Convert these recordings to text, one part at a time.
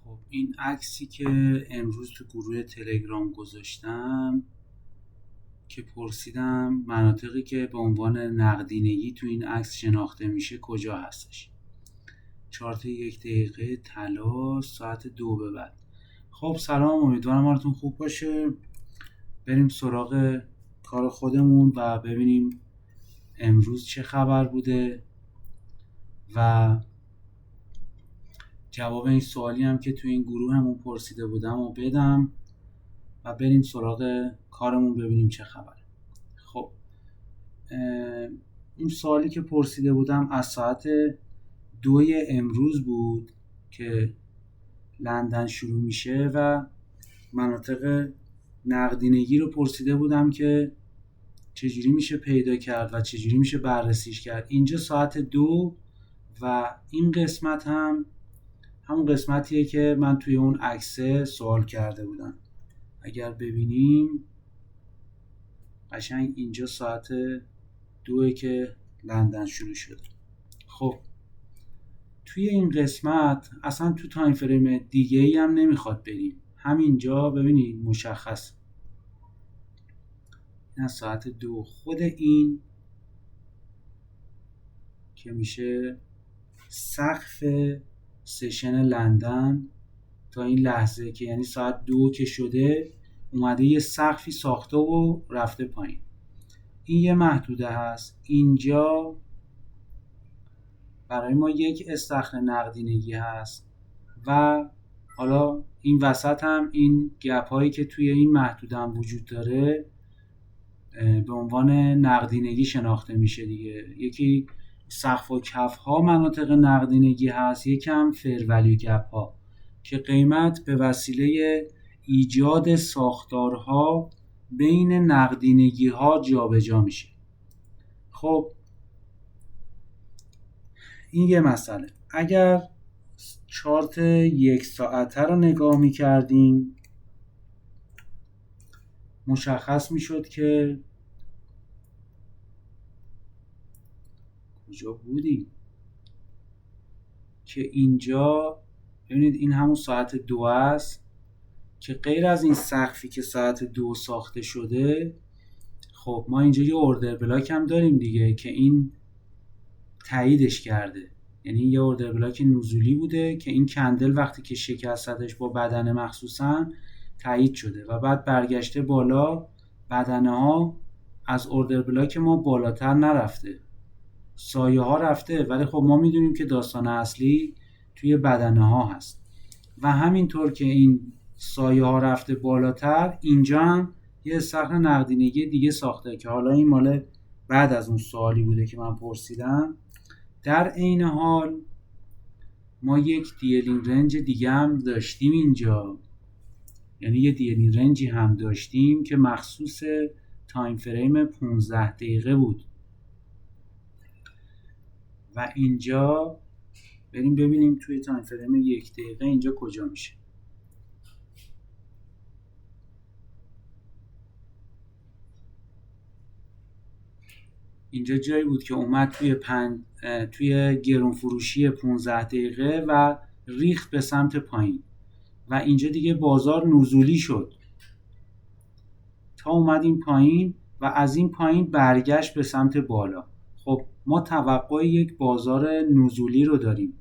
خب این عکسی که امروز تو گروه تلگرام گذاشتم که پرسیدم مناطقی که به عنوان نقدینگی تو این عکس شناخته میشه کجا هستش. چارت 1 دقیقه طلا ساعت 2 به بعد. خب سلام، امیدوارم حالتون خوب باشه. بریم سراغ کار خودمون و ببینیم امروز چه خبر بوده و جواب این سوالی هم که تو این گروه همون پرسیده بودم و بدم و بریم سراغ کارمون ببینیم چه خبره. خب اون سوالی که پرسیده بودم از ساعت 2 امروز بود که لندن شروع میشه و مناطق نقدینگی رو پرسیده بودم که چجوری میشه پیدا کرد و چجوری میشه بررسیش کرد. اینجا ساعت 2 و این قسمت هم همون قسمتیه که من توی اون عکس سوال کرده بودم. اگر ببینیم قشنگ اینجا ساعت 2 که لندن شروع شد. خب توی این قسمت اصلا تو تایم فریم دیگه ای هم نمیخواد بریم، همینجا ببینید مشخص این ساعت 2 خود این که میشه سقف سشن لندن تا این لحظه که یعنی ساعت 2 که شده اومده یه سقفی ساخته و رفته پایین. این یه محدوده هست. اینجا برای ما یک استخر نقدینگی هست و حالا این وسط هم این گپ هایی که توی این محدوده هم وجود داره به عنوان نقدینگی شناخته میشه دیگه. یکی سقف و کف ها مناطق نقدینگی هست، یکی هم فیر ولیو گپ ها که قیمت به وسیله ایجاد ساختارها بین نقدینگی ها جابجا میشه. خب این یه مسئله. اگر چارت 1 ساعته رو نگاه میکردیم مشخص میشد که کجا بودیم که اینجا ببینید این همون ساعت 2 است که غیر از این سقفی که ساعت 2 ساخته شده، خب ما اینجا یه اوردر بلاک هم داریم دیگه که این تاییدش کرده. یعنی یه اوردر بلاک نزولی بوده که این کندل وقتی که شکستش با بدنه مخصوصا تایید شده و بعد برگشته بالا، بدنه ها از اوردر بلاک ما بالاتر نرفته، سایه ها رفته، ولی خب ما میدونیم که داستان اصلی توی بدنه ها هست و همینطور که این سایه ها رفته بالاتر اینجا هم یه استخر نقدینگی دیگه ساخته که حالا این مال بعد از اون سوالی بوده که من پرسیدم. در عین حال ما یک دیلینگ رنج دیگه هم داشتیم اینجا، یعنی یه دیلینگ رنجی هم داشتیم که مخصوص تایم فریم 15 دقیقه بود و اینجا بریم ببینیم توی تایم فریم 1 دقیقه اینجا کجا میشه. اینجا جایی بود که اومد توی گرون فروشی 15 دقیقه و ریخت به سمت پایین و اینجا دیگه بازار نزولی شد تا اومد این پایین و از این پایین برگشت به سمت بالا. خب ما توقع یک بازار نزولی رو داریم،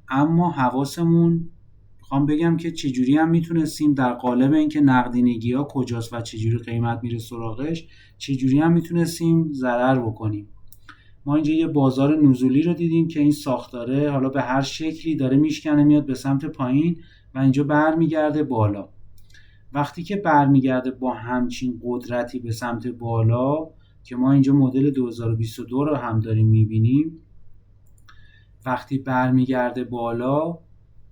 اما حواسمون میخوام بگم که چجوری هم میتونستیم در قالب اینکه نقدینگی ها کجاست و چجوری قیمت میره سراغش، چجوری هم میتونستیم ضرر بکنیم. ما اینجا یه بازار نزولی رو دیدیم که این ساختاره حالا به هر شکلی داره میشکنه میاد به سمت پایین و اینجا برمیگرده بالا. وقتی که برمیگرده با همچین قدرتی به سمت بالا که ما اینجا مدل 2022 رو هم داریم میبینیم، وقتی برمیگرده بالا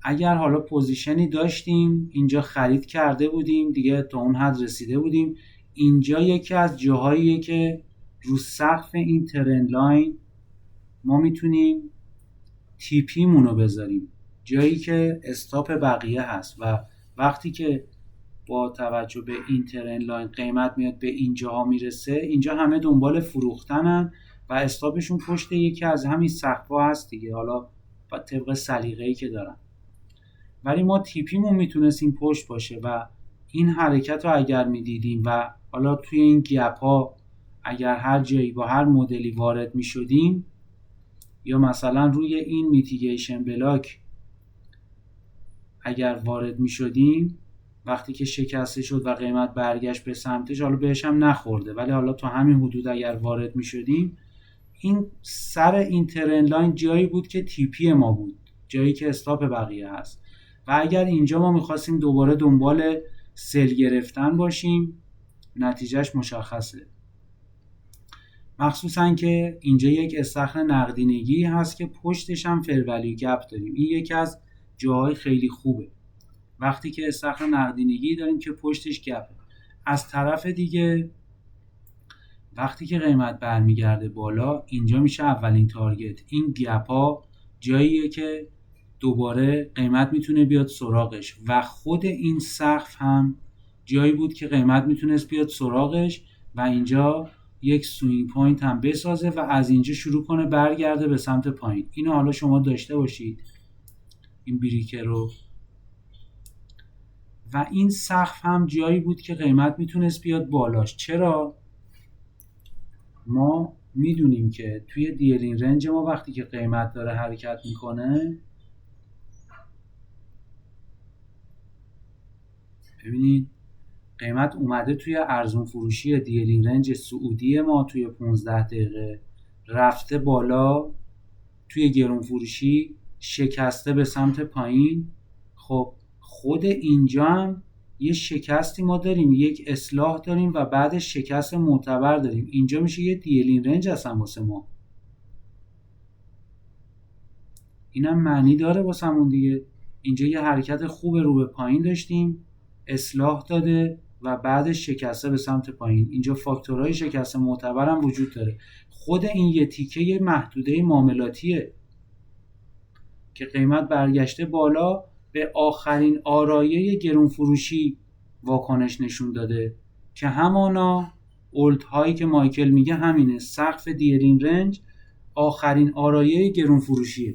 اگر حالا پوزیشنی داشتیم اینجا خرید کرده بودیم دیگه، تا اون حد رسیده بودیم، اینجا یکی از جاهاییه که رو سقف این ترند لاین ما میتونیم تیپی مونو بذاریم، جایی که استاپ بقیه هست و وقتی که با توجه به این ترند لاین قیمت میاد به اینجاها میرسه، اینجا همه دنبال فروختنن و استاپشون پشت یکی از همین سقف‌ها هست دیگه، حالا با طبق سلیقه‌ای که دارن. ولی ما تیپیمون میتونست این پشت باشه و این حرکت رو اگر میدیدیم و حالا توی این گپ ها اگر هر جایی با هر مدلی وارد میشدیم یا مثلا روی این میتیگیشن بلاک اگر وارد میشدیم، وقتی که شکسته شد و قیمت برگشت به سمتش، حالا بهش هم نخورده ولی حالا تو همین حدود اگر وارد میشدیم، این سر این ترند لاین جایی بود که تیپی ما بود، جایی که استاپ بقیه هست و اگر اینجا ما میخواستیم دوباره دنبال سل گرفتن باشیم نتیجهش مشخصه، مخصوصا که اینجا یک استخر نقدینگی هست که پشتش هم فر ولیو گپ داریم. این یکی از جاهای خیلی خوبه وقتی که استخر نقدینگی داریم که پشتش گپه. از طرف دیگه وقتی که قیمت برمیگرده بالا، اینجا میشه اولین تارگت. این گپ ها جاییه که دوباره قیمت میتونه بیاد سراغش و خود این سقف هم جایی بود که قیمت میتونست بیاد سراغش و اینجا یک سوینگ پوینت هم بسازه و از اینجا شروع کنه برگرده به سمت پایین. اینو حالا شما داشته باشید این بریکر رو. و این سقف هم جایی بود که قیمت میتونست بیاد بالاش. چرا؟ ما میدونیم که توی دیلینگ رنج ما وقتی که قیمت داره حرکت میکنه، ببینید قیمت اومده توی ارزون فروشی دیلینگ رنج سعودی ما توی 15 دقیقه رفته بالا، توی گرون فروشی شکسته به سمت پایین. خب خود اینجا هم یه شکستی ما داریم، یک اصلاح داریم و بعدش شکست معتبر داریم. اینجا میشه یه دیلینگ رنج هستن واسه ما. اینم معنی داره واسمون دیگه. اینجا یه حرکت خوب رو به پایین داشتیم، اصلاح داده و بعدش شکسته به سمت پایین. اینجا فاکتورهای شکست معتبر هم وجود داره. خود این یه تیکه یه محدوده معاملاتیه که قیمت برگشته بالا به آخرین آرایه گرون فروشی واکنش نشون داده که همانا اولد هایی که مایکل میگه همینه. سقف دیلینگ رنج آخرین آرایه گرون فروشیه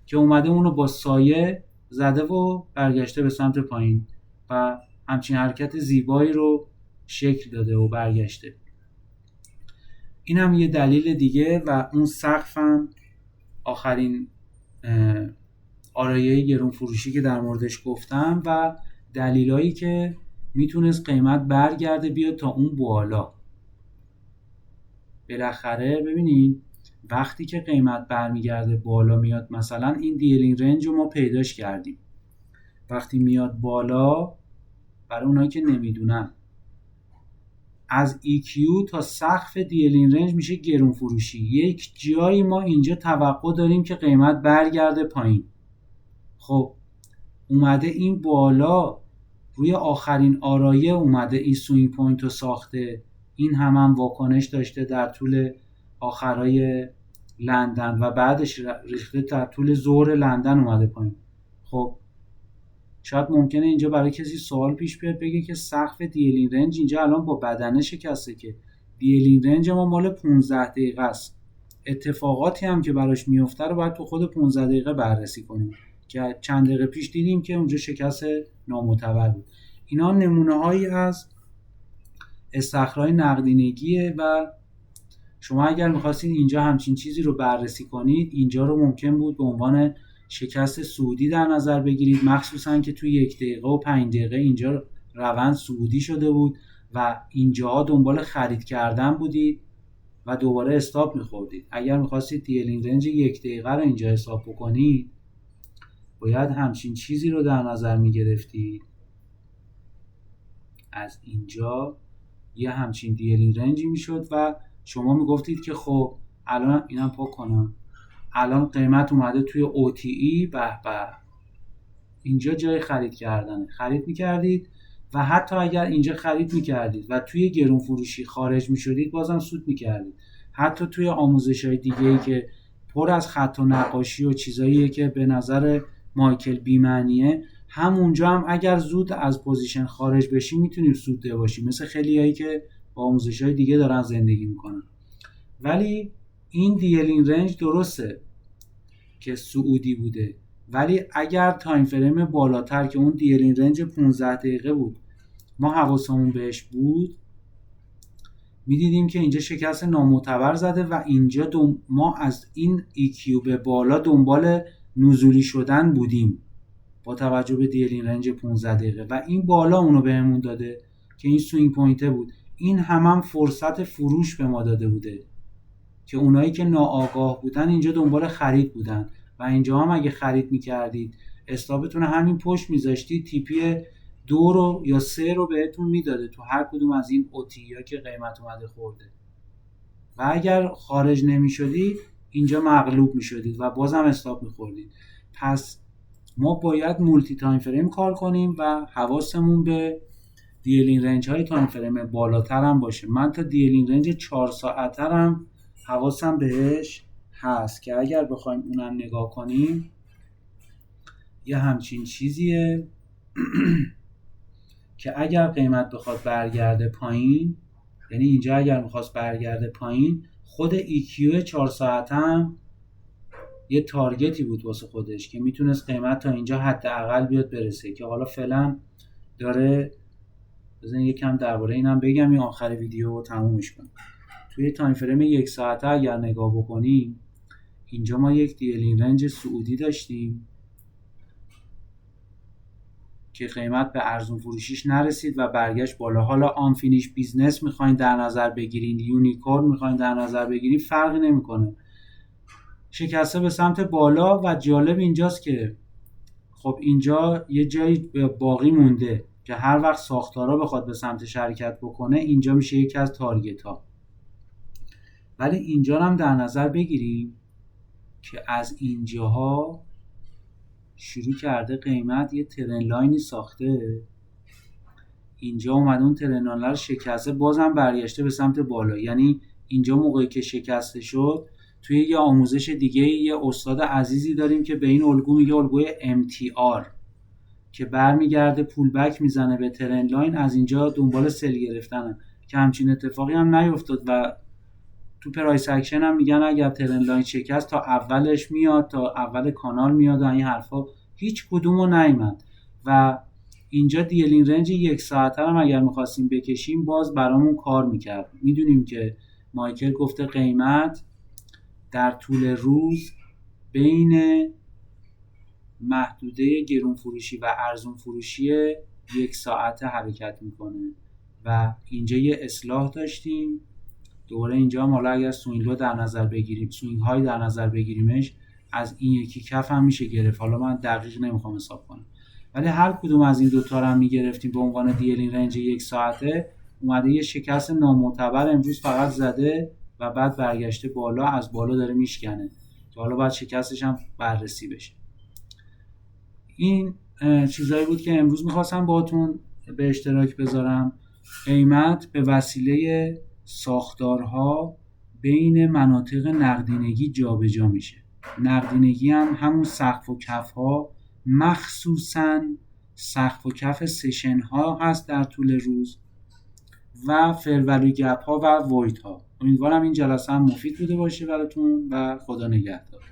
که اومده اونو با سایه زده و برگشته به سمت پایین و همچین حرکت زیبایی رو شکل داده و برگشته. این هم یه دلیل دیگه و اون سقف هم آخرین آرایه گرون فروشی که در موردش گفتم و دلیلایی که میتونست قیمت برگرده بیاد تا اون بالا. بالاخره ببینید وقتی که قیمت برمیگرده بالا میاد، مثلا این دیلینگ رنج رو ما پیداش کردیم، وقتی میاد بالا، برای اونایی که نمیدونن، از EQ تا سقف دیلینگ رنج میشه گرون فروشی. یک جایی ما اینجا توقع داریم که قیمت برگرده پایین. خب اومده این بالا روی آخرین آرایه اومده این سوینگ پوینت رو ساخته. این هم واکنش داشته در طول آخرای لندن و بعدش ریخته در طول ظهر لندن اومده پایین. خب شاید ممکنه اینجا برای کسی سوال پیش بیاد بگه که سقف دیلینگ رنج اینجا الان با بدنه شکسته، که دیلینگ رنج ما مال 15 دقیقه است. اتفاقاتی هم که براش میفته رو باید تو خود 15 دقیقه بررسی کنیم که چند دقیقه پیش دیدیم که اونجا شکست نامعتبر بود. اینا نمونه هایی از استخرهای نقدینگیه و شما اگر میخواستید اینجا همچین چیزی رو بررسی کنید، اینجا رو ممکن بود به عنوان شکست صعودی در نظر بگیرید، مخصوصا که توی 1 دقیقه و 5 دقیقه اینجا روند صعودی شده بود و اینجاها دنبال خرید کردن بودید و دوباره استاپ میخوردید. اگر میخواستید دیلینگ رنج 1 دقیقه رو اینجا حساب بکنید، باید همچین چیزی رو در نظر میگرفتید. از اینجا یه همچین دیلینگ رنجی میشد و شما میگفتید که خب الان اینم پاک کنم، الان قیمت اومده توی OTE، به به اینجا جای خرید کردنه. خرید میکردید و حتی اگر اینجا خرید میکردید و توی گرون فروشی خارج میشدید بازم سود میکردید. حتی توی آموزش‌های دیگه‌ای که پر از خط و نقاشی و چیزاییه که به نظر مایکل بی‌معنیه، همونجا هم اگر زود از پوزیشن خارج بشی میتونیم سود ده باشی، مثل خیلیایی که با آموزش‌های دیگه دارن زندگی میکنن. ولی این دیلینگ رنج درسته که سعودی بوده، ولی اگر تایم فریم بالاتر که اون دیلینگ رنج 15 دقیقه بود ما حواسمون بهش بود، میدیدیم که اینجا شکست نامعتبر زده و اینجا ما از این EQ به بالا دنبال نزولی شدن بودیم با توجه به دیلینگ رنج 15 دقیقه و این بالا اونو بهمون داده که این سوینگ پوینته بود. این هم فرصت فروش به ما داده بوده که اونایی که ناآگاه بودن اینجا دنبال خرید بودن و اینجا هم اگه خرید میکردید استاپتون همین پشت میذاشتید، تیپی 2 رو یا 3 رو بهتون میداده تو هر کدوم از این اوتی‌ها که قیمت اومده خورده و اگر خارج نمیشدید اینجا مغلوب میشدید و بازم استاپ میخوردید. پس ما باید مولتی تایم فریم کار کنیم و حواسمون به دیلینگ رنج های تایم فریم بالاتر هم باشه. من تا دیلینگ رنج 4 ساعتر هم حواسم بهش هست که اگر بخوایم اونم نگاه کنیم یه همچین چیزیه که اگر قیمت بخواد برگرده پایین، یعنی اینجا اگر میخواست برگرده پایین، خود EQ 4 ساعت هم یه تارگتی بود واسه خودش که میتونست قیمت تا اینجا حداقل بیاد برسه که حالا فعلا داره. بزنین یکم درباره اینم بگم این آخر ویدیو رو تمومش کنیم. توی تایم فریم 1 ساعته اگر نگاه بکنیم اینجا ما یک دیلینگ رنج سعودی داشتیم که قیمت به ارزون فروشیش نرسید و برگشت بالا. حالا آن فینیش بیزنس میخواین در نظر بگیرین، یونیکورن میخواین در نظر بگیرین، فرقی نمیکنه، شکسته به سمت بالا. و جالب اینجاست که خب اینجا یه جایی باقی مونده که هر وقت ساختارا بخواد به سمت شرکت بکنه اینجا میشه یکی از تارگت ها. ولی اینجا هم در نظر بگیریم که از اینجاها شروع کرده قیمت یه ترن لاینی ساخته، اینجا اومده اون ترن لاین رو شکسته، بازم برگشته به سمت بالا. یعنی اینجا موقعی که شکسته شد توی یه آموزش دیگه یه استاد عزیزی داریم که به این الگو میگه الگوی MTR که برمیگرده پول بک میزنه به ترن لاین، از اینجا دنبال سل گرفتنه که همچین اتفاقی هم نیفتاد و تو پرایس اکشن هم میگن اگر ترن لاین شکست تا اولش میاد، تا اول کانال میاد و این حرفا هیچ کدومو نیامد. و اینجا دیلینگ رنج 1 ساعته هم اگر میخواستیم بکشیم باز برامون کار میکرد. میدونیم که مایکل گفته قیمت در طول روز بین محدوده گرون فروشی و ارزون فروشی 1 ساعته حرکت میکنه و اینجا یه اصلاح داشتیم دوره. اینجا هم حالا اگر سوینگ رو در نظر بگیریم، سوینگ های در نظر بگیریمش، از این یکی کف هم میشه گرفت. حالا من دقیق نمیخوام حساب کنم ولی هر کدوم از این دوتا رو هم میگرفتیم به عنوان دیلینگ رنج 1 ساعته، اومده یه شکست نامعتبر امروز فقط زده و بعد برگشته بالا، از بالا داره میشکنه که حالا باید شکستش هم بررسی بشه. این چیزایی بود که امروز میخواستم باهاتون به اشتراک بذارم. قیمت به وسیله ساختارها بین مناطق نقدینگی جابجا میشه. نقدینگی هم همون سقف و کف ها، مخصوصاً سقف و کف سشن ها هست در طول روز و فرولی گپ ها و وایت ها. امیدوارم این جلسه هم مفید بوده باشه براتون و خدا نگهدار.